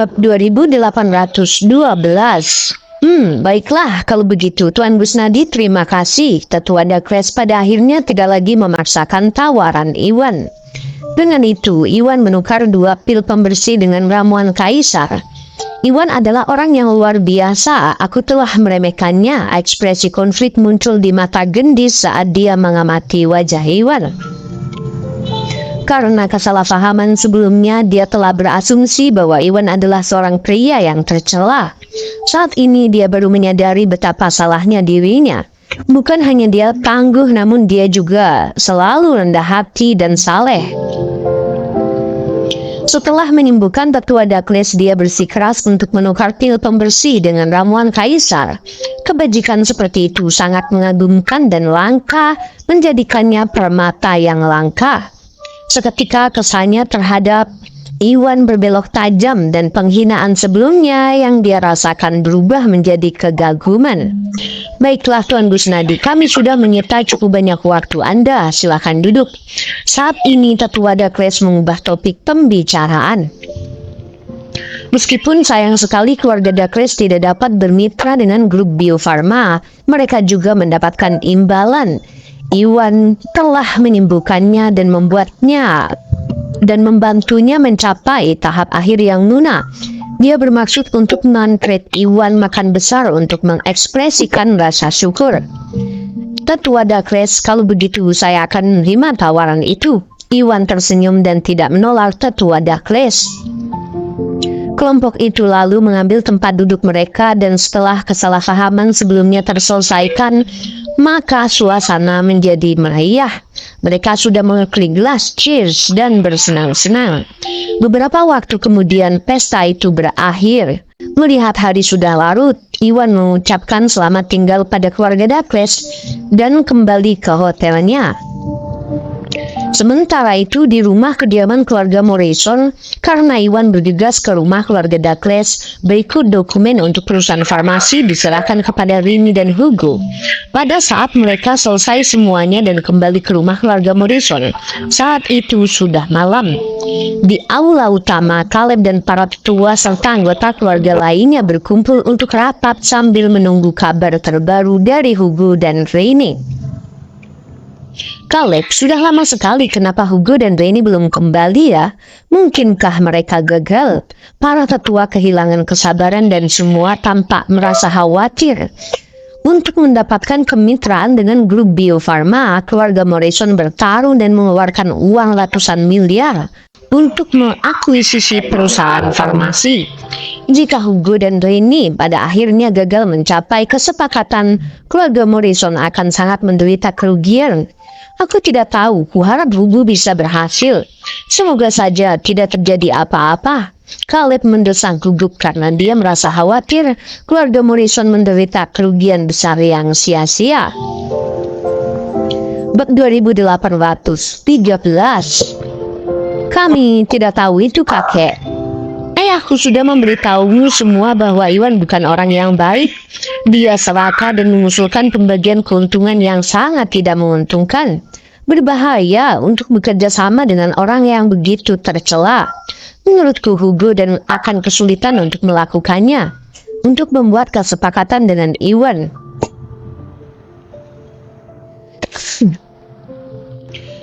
Bab 2812. Baiklah kalau begitu Tuan Busnadi, terima kasih. Tetua Dakles pada akhirnya tidak lagi memaksakan tawaran Iwan. Dengan itu, Iwan menukar 2 pil pembersih dengan ramuan kaisar. Iwan adalah orang yang luar biasa. Aku telah meremehkannya. Ekspresi konflik muncul di mata Gendis saat dia mengamati wajah Iwan. Karena kesalahpahaman sebelumnya, dia telah berasumsi bahwa Iwan adalah seorang pria yang tercela. Saat ini dia baru menyadari betapa salahnya dirinya. Bukan hanya dia tangguh, namun dia juga selalu rendah hati dan saleh. Setelah menyembuhkan Tetua Dakles, dia bersikeras untuk menukar pil pembersih dengan ramuan kaisar. Kebajikan seperti itu sangat mengagumkan dan langka, menjadikannya permata yang langka. Seketika kesannya terhadap Iwan berbelok tajam dan penghinaan sebelumnya yang dia rasakan berubah menjadi kegaguman. Baiklah Tuan Busnadi, kami sudah menyita cukup banyak waktu Anda, silakan duduk. Saat ini Tetua Dakles mengubah topik pembicaraan. Meskipun sayang sekali keluarga Dakles tidak dapat bermitra dengan grup Bio Farma, mereka juga mendapatkan imbalan. Iwan telah menyembuhkannya dan membantunya mencapai tahap akhir yang lunak. Dia bermaksud untuk men-treat Iwan makan besar untuk mengekspresikan rasa syukur. Tetua Dakles, kalau begitu saya akan menerima tawaran itu. Iwan tersenyum dan tidak menolak Tetua Dakles. Kelompok itu lalu mengambil tempat duduk mereka dan setelah kesalahpahaman sebelumnya terselesaikan, maka suasana menjadi meriah. Mereka sudah mengeklik gelas cheers dan bersenang-senang. Beberapa waktu kemudian pesta itu berakhir. Melihat hari sudah larut, Iwan mengucapkan selamat tinggal pada keluarga Dakles dan kembali ke hotelnya. Sementara itu di rumah kediaman keluarga Morrison, karena Iwan bergegas ke rumah keluarga Dakles, berikut dokumen untuk perusahaan farmasi diserahkan kepada Rini dan Hugo. Pada saat mereka selesai semuanya dan kembali ke rumah keluarga Morrison, saat itu sudah malam. Di aula utama, Caleb dan para tetua serta anggota keluarga lainnya berkumpul untuk rapat sambil menunggu kabar terbaru dari Hugo dan Rini. Caleb, sudah lama sekali kenapa Hugo dan Rini belum kembali ya? Mungkinkah mereka gagal? Para tetua kehilangan kesabaran dan semua tampak merasa khawatir. Untuk mendapatkan kemitraan dengan grup Bio Farma, keluarga Morrison bertarung dan mengeluarkan uang ratusan miliar untuk mengakuisisi perusahaan farmasi. Jika Hugo dan Rini pada akhirnya gagal mencapai kesepakatan, keluarga Morrison akan sangat menderita kerugian. Aku tidak tahu, kuharap Hugo bisa berhasil. Semoga saja tidak terjadi apa-apa. Caleb mendesak gugup karena dia merasa khawatir keluarga Morrison menderita kerugian besar yang sia-sia. Bab 2813. Kami tidak tahu itu, kakek. Ayahku sudah memberitahumu semua bahwa Iwan bukan orang yang baik. Dia serakah dan mengusulkan pembagian keuntungan yang sangat tidak menguntungkan. Berbahaya untuk bekerja sama dengan orang yang begitu tercela. Menurutku Hugo dan akan kesulitan untuk melakukannya. Untuk membuat kesepakatan dengan Iwan.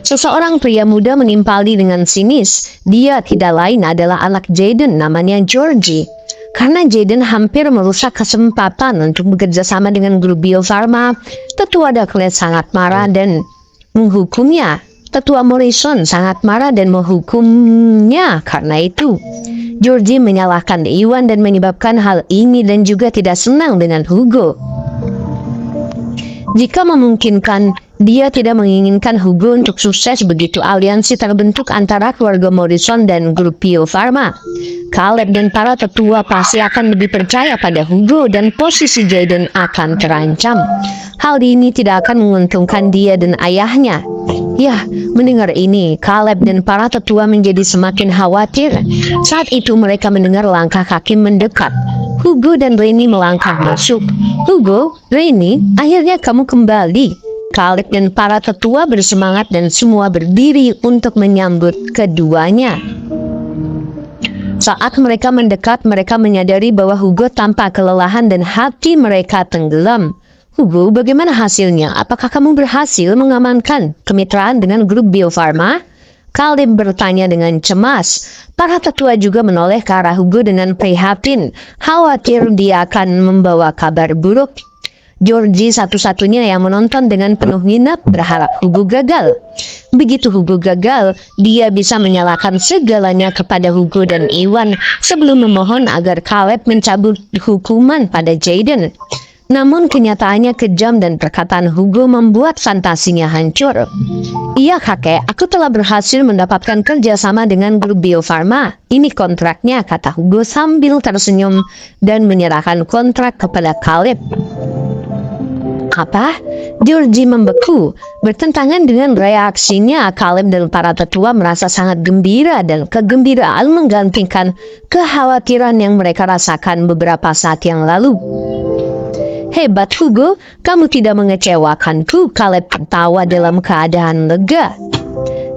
Seseorang pria muda menimpali dengan sinis. Dia tidak lain adalah anak Jaden, namanya Georgie. Karena Jaden hampir merusak kesempatan untuk bekerja sama dengan grup Bio Farma, Tetua Dakles sangat marah dan menghukumnya. Tetua Morrison sangat marah dan menghukumnya karena itu. Georgie menyalahkan Iwan dan menyebabkan hal ini dan juga tidak senang dengan Hugo. Jika memungkinkan, dia tidak menginginkan Hugo untuk sukses begitu aliansi terbentuk antara keluarga Morrison dan grup Bio Farma. Caleb dan para tetua pasti akan lebih percaya pada Hugo dan posisi Jaden akan terancam. Hal ini tidak akan menguntungkan dia dan ayahnya. Ya, mendengar ini, Caleb dan para tetua menjadi semakin khawatir. Saat itu mereka mendengar langkah kaki mendekat. Hugo dan Rini melangkah masuk. Hugo, Rini, akhirnya kamu kembali. Caleb dan para tetua bersemangat dan semua berdiri untuk menyambut keduanya. Saat mereka mendekat, mereka menyadari bahwa Hugo tampak kelelahan dan hati mereka tenggelam. Hugo, bagaimana hasilnya? Apakah kamu berhasil mengamankan kemitraan dengan grup Bio Farma? Caleb bertanya dengan cemas. Para tetua juga menoleh ke arah Hugo dengan prihatin, khawatir dia akan membawa kabar buruk. Georgie satu-satunya yang menonton dengan penuh minat berharap Hugo gagal. Begitu Hugo gagal, dia bisa menyalahkan segalanya kepada Hugo dan Iwan sebelum memohon agar Caleb mencabut hukuman pada Jaden. Namun kenyataannya kejam dan perkataan Hugo membuat fantasinya hancur. Iya kakek, aku telah berhasil mendapatkan kerjasama dengan grup Bio Farma. Ini kontraknya, kata Hugo sambil tersenyum dan menyerahkan kontrak kepada Caleb. Apa? Georgie membeku. Bertentangan dengan reaksinya, Caleb dan para tetua merasa sangat gembira dan kegembiraan menggantikan kekhawatiran yang mereka rasakan beberapa saat yang lalu. Hebat Hugo, kamu tidak mengecewakanku, Caleb tertawa dalam keadaan lega.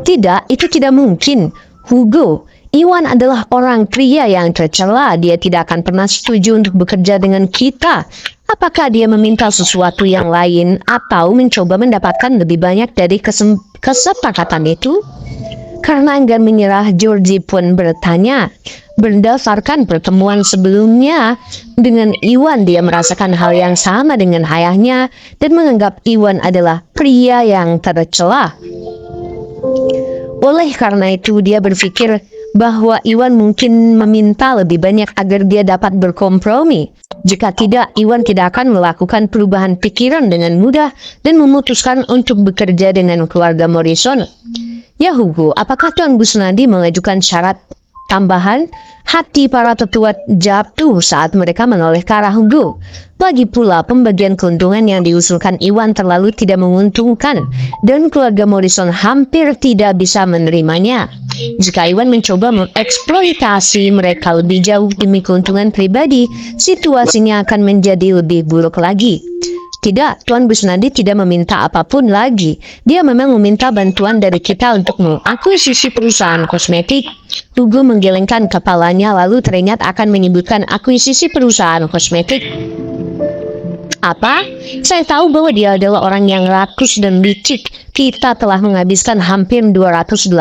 Tidak, itu tidak mungkin. Hugo, Iwan adalah orang pria yang tercela, dia tidak akan pernah setuju untuk bekerja dengan kita. Apakah dia meminta sesuatu yang lain atau mencoba mendapatkan lebih banyak dari kesepakatan itu? Karena enggan menyerah, Georgie pun bertanya. Berdasarkan pertemuan sebelumnya dengan Iwan, dia merasakan hal yang sama dengan ayahnya dan menganggap Iwan adalah pria yang tercela. Oleh karena itu, dia berpikir bahwa Iwan mungkin meminta lebih banyak agar dia dapat berkompromi. Jika tidak, Iwan tidak akan melakukan perubahan pikiran dengan mudah dan memutuskan untuk bekerja dengan keluarga Morrison. Ya Hugo, apakah Tuan Busnadi mengajukan syarat tambahan? Hati para tetua jatuh saat mereka menoleh ke arah Hugo. Lagi pula, pembagian keuntungan yang diusulkan Iwan terlalu tidak menguntungkan dan keluarga Morrison hampir tidak bisa menerimanya. Jika Iwan mencoba mengeksploitasi mereka lebih jauh demi keuntungan pribadi, situasinya akan menjadi lebih buruk lagi. Tidak, Tuan Busnadi tidak meminta apapun lagi. Dia memang meminta bantuan dari kita untuk mengakuisisi perusahaan kosmetik. Hugo menggelengkan kepalanya lalu teringat akan menyebutkan akuisisi perusahaan kosmetik. Apa? Saya tahu bahwa dia adalah orang yang rakus dan licik. Kita telah menghabiskan hampir 280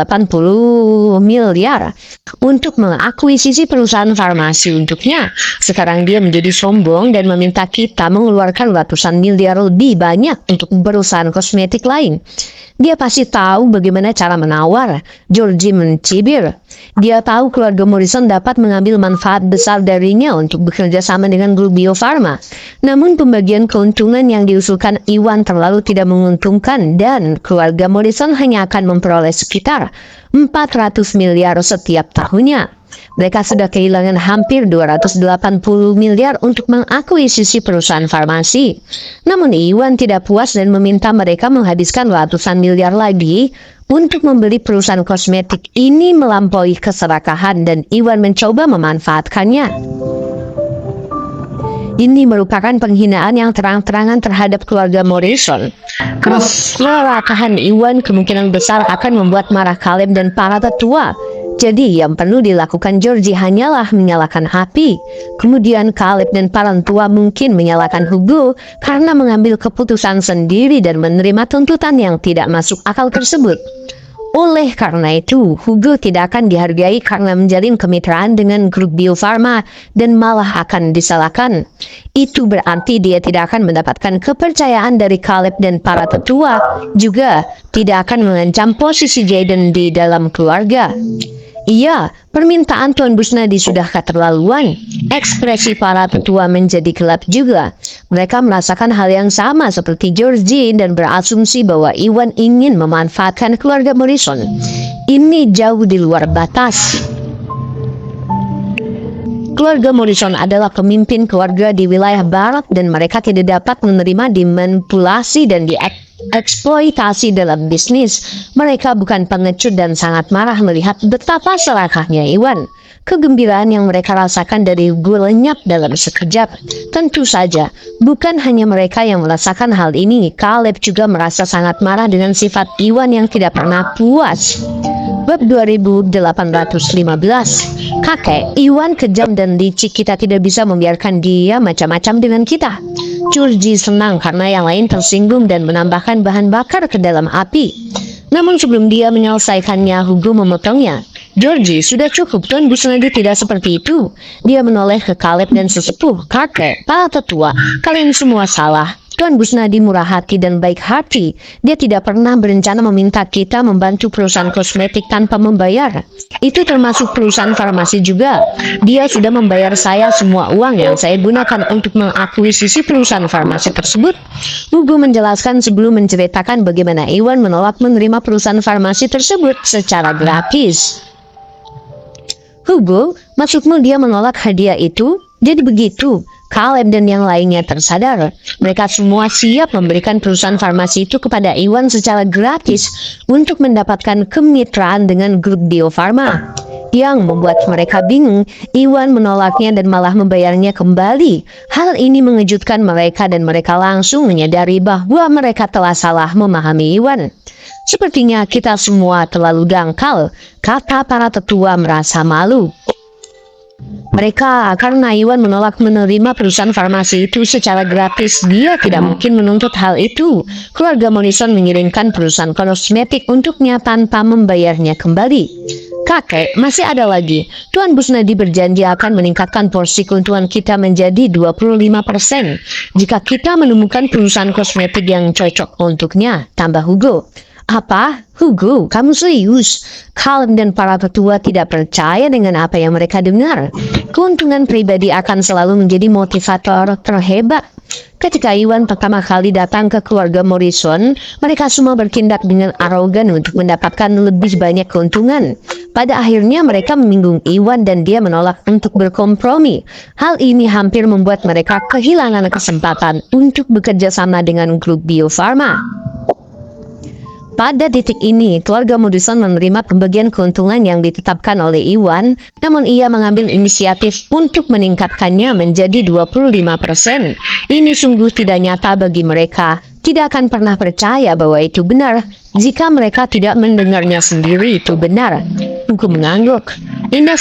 miliar untuk mengakuisisi perusahaan farmasi untuknya. Sekarang dia menjadi sombong dan meminta kita mengeluarkan ratusan miliar lebih banyak untuk perusahaan kosmetik lain. Dia pasti tahu bagaimana cara menawar. Georgie mencibir. Dia tahu keluarga Morrison dapat mengambil manfaat besar darinya untuk bekerja sama dengan grup Bio Farma. Namun pembagian keuntungan yang diusulkan Iwan terlalu tidak menguntungkan dan keluarga Morrison hanya akan memperoleh sekitar 400 miliar setiap tahunnya. Mereka sudah kehilangan hampir 280 miliar untuk mengakuisisi perusahaan farmasi. Namun Iwan tidak puas dan meminta mereka menghabiskan ratusan miliar lagi untuk membeli perusahaan kosmetik. Ini melampaui keserakahan dan Iwan mencoba memanfaatkannya. Ini merupakan penghinaan yang terang-terangan terhadap keluarga Morrison. Keserakahan Iwan kemungkinan besar akan membuat marah Caleb dan para tetua. Jadi yang perlu dilakukan Georgie hanyalah menyalakan api. Kemudian Caleb dan para tua mungkin menyalahkan Hugo karena mengambil keputusan sendiri dan menerima tuntutan yang tidak masuk akal tersebut. Oleh karena itu, Hugo tidak akan dihargai karena menjalin kemitraan dengan grup Bio Farma dan malah akan disalahkan. Itu berarti dia tidak akan mendapatkan kepercayaan dari Caleb dan para tetua, juga tidak akan mengancam posisi Jaden di dalam keluarga. Iya, permintaan Tuan Busnadi sudah keterlaluan. Ekspresi para tetua menjadi gelap juga. Mereka merasakan hal yang sama seperti Georgie dan berasumsi bahwa Iwan ingin memanfaatkan keluarga Morrison. Ini jauh di luar batas. Keluarga Morrison adalah pemimpin keluarga di wilayah barat dan mereka tidak dapat menerima dimanipulasi dan dieksploitasi dalam bisnis. Mereka bukan pengecut dan sangat marah melihat betapa serakahnya Iwan. Kegembiraan yang mereka rasakan dari Hugo lenyap dalam sekejap. Tentu saja, bukan hanya mereka yang merasakan hal ini. Caleb juga merasa sangat marah dengan sifat Iwan yang tidak pernah puas. Bab 2815. Kakek, Iwan kejam dan licik, kita tidak bisa membiarkan dia macam-macam dengan kita. Georgie senang karena yang lain tersinggung dan menambahkan bahan bakar ke dalam api. Namun sebelum dia menyelesaikannya, Hugo memotongnya. Georgie, sudah cukup, Tuan Busnadi tidak seperti itu. Dia menoleh ke Caleb dan sesepuh. Kakek, para tetua, kalian semua salah. Tuan Busnadi murah hati dan baik hati. Dia tidak pernah berencana meminta kita membantu perusahaan kosmetik tanpa membayar. Itu termasuk perusahaan farmasi juga. Dia sudah membayar saya semua uang yang saya gunakan untuk mengakuisisi perusahaan farmasi tersebut. Hugo menjelaskan sebelum menceritakan bagaimana Iwan menolak menerima perusahaan farmasi tersebut secara gratis. Hugo, maksudmu dia menolak hadiah itu? Jadi begitu. Caleb dan yang lainnya tersadar. Mereka semua siap memberikan perusahaan farmasi itu kepada Iwan secara gratis untuk mendapatkan kemitraan dengan grup Bio Farma. Yang membuat mereka bingung, Iwan menolaknya dan malah membayarnya kembali. Hal ini mengejutkan mereka dan mereka langsung menyadari bahwa mereka telah salah memahami Iwan. Sepertinya kita semua terlalu dangkal, kata para tetua merasa malu. Mereka, karena Iwan menolak menerima perusahaan farmasi itu secara gratis, dia tidak mungkin menuntut hal itu. Keluarga Morrison mengirimkan perusahaan kosmetik untuknya tanpa membayarnya kembali. Kakek, masih ada lagi. Tuan Busnadi berjanji akan meningkatkan porsi keuntungan kita menjadi 25% jika kita menemukan perusahaan kosmetik yang cocok untuknya, tambah Hugo. Apa? Hugo, kamu serius? Caleb dan para tetua tidak percaya dengan apa yang mereka dengar. Keuntungan pribadi akan selalu menjadi motivator terhebat. Ketika Iwan pertama kali datang ke keluarga Morrison, mereka semua bertindak dengan arogan untuk mendapatkan lebih banyak keuntungan. Pada akhirnya mereka menyinggung Iwan dan dia menolak untuk berkompromi. Hal ini hampir membuat mereka kehilangan kesempatan untuk bekerja sama dengan grup Bio Farma. Pada titik ini, keluarga Morrison menerima pembagian keuntungan yang ditetapkan oleh Iwan, namun ia mengambil inisiatif untuk meningkatkannya menjadi 25%. Ini sungguh tidak nyata bagi mereka. Tidak akan pernah percaya bahwa itu benar. Jika mereka tidak mendengarnya sendiri, itu benar. Hugo mengangguk. Indah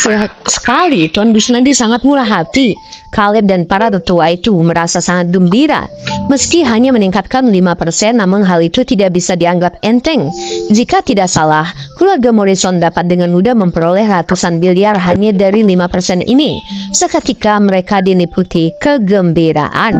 sekali, Tuan Busnadi sangat murah hati. Caleb dan para tetua itu merasa sangat gembira. Meski hanya meningkatkan 5%, namun hal itu tidak bisa dianggap enteng. Jika tidak salah, keluarga Morrison dapat dengan mudah memperoleh ratusan miliar hanya dari 5% ini. Seketika mereka diliputi kegembiraan.